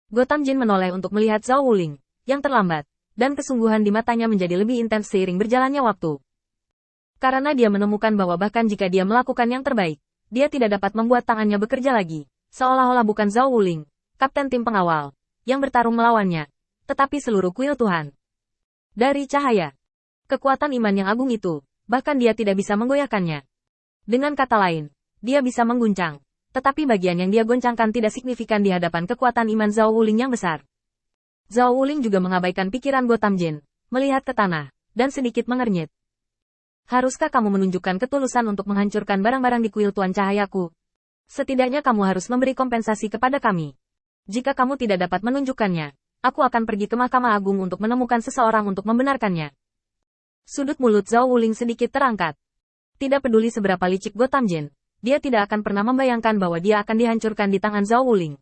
Gotham Jin menoleh untuk melihat Zhao Wuling, yang terlambat, dan kesungguhan di matanya menjadi lebih intens seiring berjalannya waktu. Karena dia menemukan bahwa bahkan jika dia melakukan yang terbaik, dia tidak dapat membuat tangannya bekerja lagi, seolah-olah bukan Zhao Wuling, kapten tim pengawal, yang bertarung melawannya, tetapi seluruh kuil Tuhan. Dari cahaya, kekuatan iman yang agung itu, bahkan dia tidak bisa menggoyahkannya. Dengan kata lain, dia bisa mengguncang. Tetapi bagian yang dia goncangkan tidak signifikan di hadapan kekuatan iman Zhao Wuling yang besar. Zhao Wuling juga mengabaikan pikiran Gotham Jin, melihat ke tanah, dan sedikit mengernyit. Haruskah kamu menunjukkan ketulusan untuk menghancurkan barang-barang di kuil Tuan Cahayaku? Setidaknya kamu harus memberi kompensasi kepada kami. Jika kamu tidak dapat menunjukkannya, aku akan pergi ke Mahkamah Agung untuk menemukan seseorang untuk membenarkannya. Sudut mulut Zhao Wuling sedikit terangkat. Tidak peduli seberapa licik Gotham Jin, dia tidak akan pernah membayangkan bahwa dia akan dihancurkan di tangan Zhao Wuling.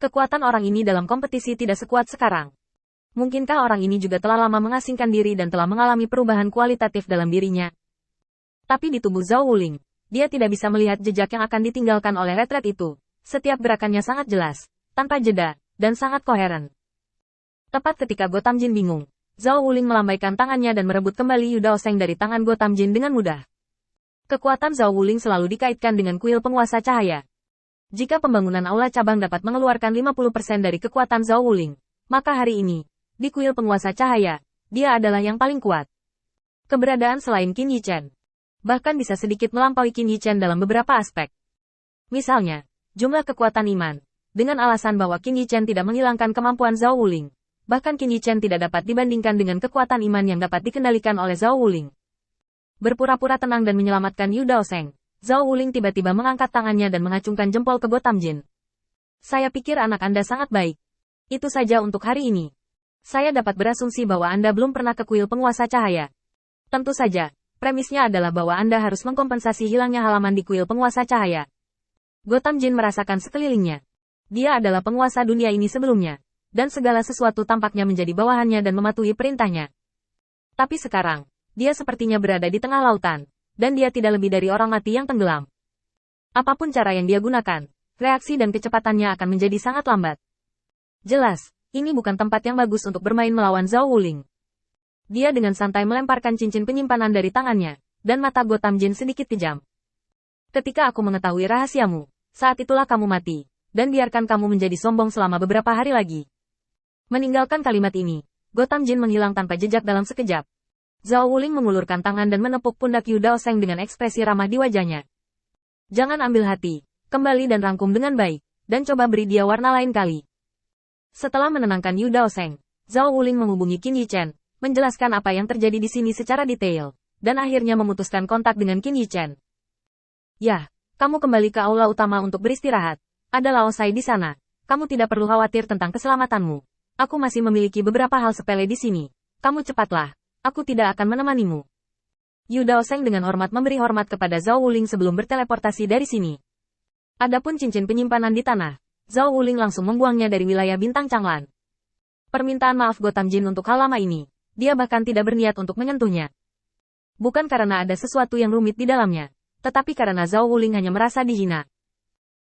Kekuatan orang ini dalam kompetisi tidak sekuat sekarang. Mungkinkah orang ini juga telah lama mengasingkan diri dan telah mengalami perubahan kualitatif dalam dirinya? Tapi di tubuh Zhao Wuling, dia tidak bisa melihat jejak yang akan ditinggalkan oleh retret itu. Setiap gerakannya sangat jelas, tanpa jeda, dan sangat koheren. Tepat ketika Gotham Jin bingung, Zhao Wuling melambaikan tangannya dan merebut kembali Yu Daoseng dari tangan Gotham Jin dengan mudah. Kekuatan Zhao Wuling selalu dikaitkan dengan kuil penguasa cahaya. Jika pembangunan aula cabang dapat mengeluarkan 50% dari kekuatan Zhao Wuling, maka hari ini, di kuil penguasa cahaya, dia adalah yang paling kuat. Keberadaan selain Qin Yichen, bahkan bisa sedikit melampaui Qin Yichen dalam beberapa aspek. Misalnya, jumlah kekuatan iman, dengan alasan bahwa Qin Yichen tidak menghilangkan kemampuan Zhao Wuling, bahkan Qin Yichen tidak dapat dibandingkan dengan kekuatan iman yang dapat dikendalikan oleh Zhao Wuling. Berpura-pura tenang dan menyelamatkan Yu Daoseng, Zhao Wuling tiba-tiba mengangkat tangannya dan mengacungkan jempol ke Gotham Jin. Saya pikir anak Anda sangat baik. Itu saja untuk hari ini. Saya dapat berasumsi bahwa Anda belum pernah ke kuil penguasa cahaya. Tentu saja, premisnya adalah bahwa Anda harus mengkompensasi hilangnya halaman di kuil penguasa cahaya. Gotham Jin merasakan sekelilingnya. Dia adalah penguasa dunia ini sebelumnya, dan segala sesuatu tampaknya menjadi bawahannya dan mematuhi perintahnya. Tapi sekarang, dia sepertinya berada di tengah lautan, dan dia tidak lebih dari orang mati yang tenggelam. Apapun cara yang dia gunakan, reaksi dan kecepatannya akan menjadi sangat lambat. Jelas, ini bukan tempat yang bagus untuk bermain melawan Zhao Wuling. Dia dengan santai melemparkan cincin penyimpanan dari tangannya, dan mata Gotham Jin sedikit kejam. Ketika aku mengetahui rahasiamu, saat itulah kamu mati, dan biarkan kamu menjadi sombong selama beberapa hari lagi. Meninggalkan kalimat ini, Gotham Jin menghilang tanpa jejak dalam sekejap. Zhao Wuling mengulurkan tangan dan menepuk pundak Yu Daoseng dengan ekspresi ramah di wajahnya. Jangan ambil hati, kembali dan rangkum dengan baik, dan coba beri dia warna lain kali. Setelah menenangkan Yu Daoseng, Zhao Wuling menghubungi Qin Yichen, menjelaskan apa yang terjadi di sini secara detail, dan akhirnya memutuskan kontak dengan Qin Yichen. Yah, kamu kembali ke aula utama untuk beristirahat. Ada Laosai di sana. Kamu tidak perlu khawatir tentang keselamatanmu. Aku masih memiliki beberapa hal sepele di sini. Kamu cepatlah. Aku tidak akan menemanimu. Yu Daoseng dengan hormat memberi hormat kepada Zhao Wuling sebelum berteleportasi dari sini. Adapun cincin penyimpanan di tanah, Zhao Wuling langsung membuangnya dari wilayah bintang Changlan. Permintaan maaf Gotham Jin untuk hal lama ini, dia bahkan tidak berniat untuk menyentuhnya. Bukan karena ada sesuatu yang rumit di dalamnya, tetapi karena Zhao Wuling hanya merasa dihina.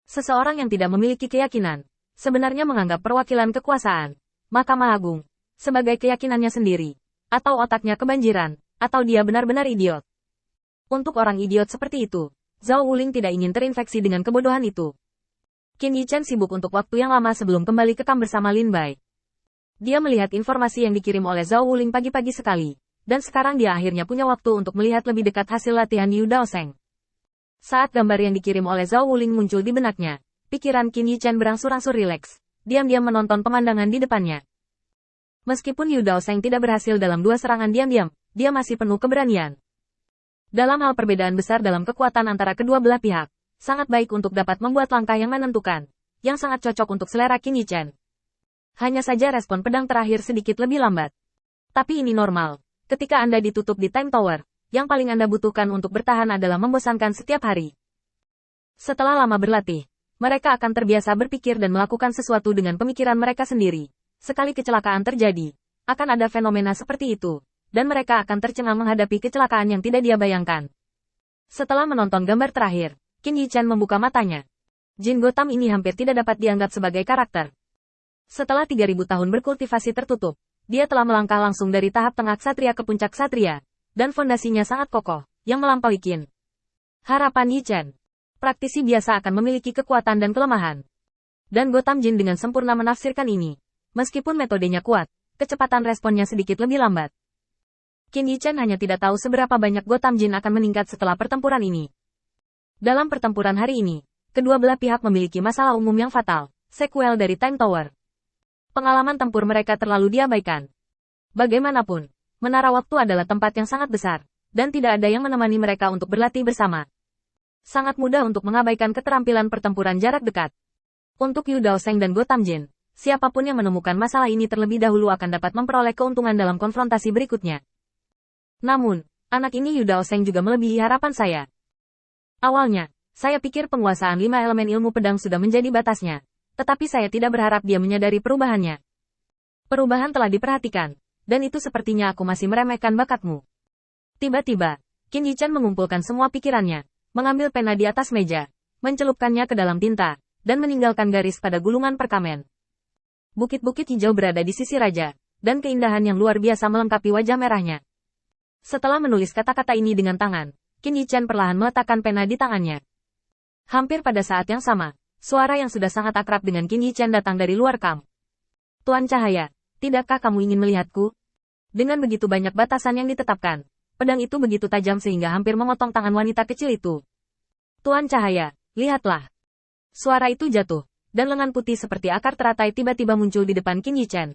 Seseorang yang tidak memiliki keyakinan, sebenarnya menganggap perwakilan kekuasaan, Mahkamah Agung, sebagai keyakinannya sendiri. Atau otaknya kebanjiran, atau dia benar-benar idiot. Untuk orang idiot seperti itu, Zhao Wuling tidak ingin terinfeksi dengan kebodohan itu. Qin Yichen sibuk untuk waktu yang lama sebelum kembali ke kamp bersama Lin Bai. Dia melihat informasi yang dikirim oleh Zhao Wuling pagi-pagi sekali, dan sekarang dia akhirnya punya waktu untuk melihat lebih dekat hasil latihan Yu Daoseng. Saat gambar yang dikirim oleh Zhao Wuling muncul di benaknya, pikiran Qin Yichen berangsur-angsur rileks, diam-diam menonton pemandangan di depannya. Meskipun Yu Daoseng tidak berhasil dalam 2 serangan diam-diam, dia masih penuh keberanian. Dalam hal perbedaan besar dalam kekuatan antara kedua belah pihak, sangat baik untuk dapat membuat langkah yang menentukan, yang sangat cocok untuk selera Qin Yichen. Hanya saja respon pedang terakhir sedikit lebih lambat. Tapi ini normal, ketika Anda ditutup di Time Tower, yang paling Anda butuhkan untuk bertahan adalah membosankan setiap hari. Setelah lama berlatih, mereka akan terbiasa berpikir dan melakukan sesuatu dengan pemikiran mereka sendiri. Sekali kecelakaan terjadi, akan ada fenomena seperti itu, dan mereka akan tercengang menghadapi kecelakaan yang tidak dia bayangkan. Setelah menonton gambar terakhir, Qin Yichen membuka matanya. Jin Gotham ini hampir tidak dapat dianggap sebagai karakter. Setelah 3000 tahun berkultivasi tertutup, dia telah melangkah langsung dari tahap tengah ksatria ke puncak ksatria, dan fondasinya sangat kokoh, yang melampaui Qin. Harapan Yi Chen. Praktisi biasa akan memiliki kekuatan dan kelemahan. Dan Gotham Jin dengan sempurna menafsirkan ini. Meskipun metodenya kuat, kecepatan responnya sedikit lebih lambat. Qin Yi Chen hanya tidak tahu seberapa banyak Gotham Jin akan meningkat setelah pertempuran ini. Dalam pertempuran hari ini, kedua belah pihak memiliki masalah umum yang fatal, sequel dari Time Tower. Pengalaman tempur mereka terlalu diabaikan. Bagaimanapun, menara waktu adalah tempat yang sangat besar, dan tidak ada yang menemani mereka untuk berlatih bersama. Sangat mudah untuk mengabaikan keterampilan pertempuran jarak dekat. Untuk Yu Daoseng dan Gotham Jin, siapapun yang menemukan masalah ini terlebih dahulu akan dapat memperoleh keuntungan dalam konfrontasi berikutnya. Namun, anak ini Yu Daoseng juga melebihi harapan saya. Awalnya, saya pikir penguasaan 5 elemen ilmu pedang sudah menjadi batasnya. Tetapi saya tidak berharap dia menyadari perubahannya. Perubahan telah diperhatikan, dan itu sepertinya aku masih meremehkan bakatmu. Tiba-tiba, Qin Yi Chen mengumpulkan semua pikirannya, mengambil pena di atas meja, mencelupkannya ke dalam tinta, dan meninggalkan garis pada gulungan perkamen. Bukit-bukit hijau berada di sisi raja, dan keindahan yang luar biasa melengkapi wajah merahnya. Setelah menulis kata-kata ini dengan tangan, Qin Yi Chen perlahan meletakkan pena di tangannya. Hampir pada saat yang sama, suara yang sudah sangat akrab dengan Qin Yi Chen datang dari luar kamp. Tuan Cahaya, tidakkah kamu ingin melihatku? Dengan begitu banyak batasan yang ditetapkan, pedang itu begitu tajam sehingga hampir memotong tangan wanita kecil itu. Tuan Cahaya, lihatlah. Suara itu jatuh, dan lengan putih seperti akar teratai tiba-tiba muncul di depan Qin Yi Chen,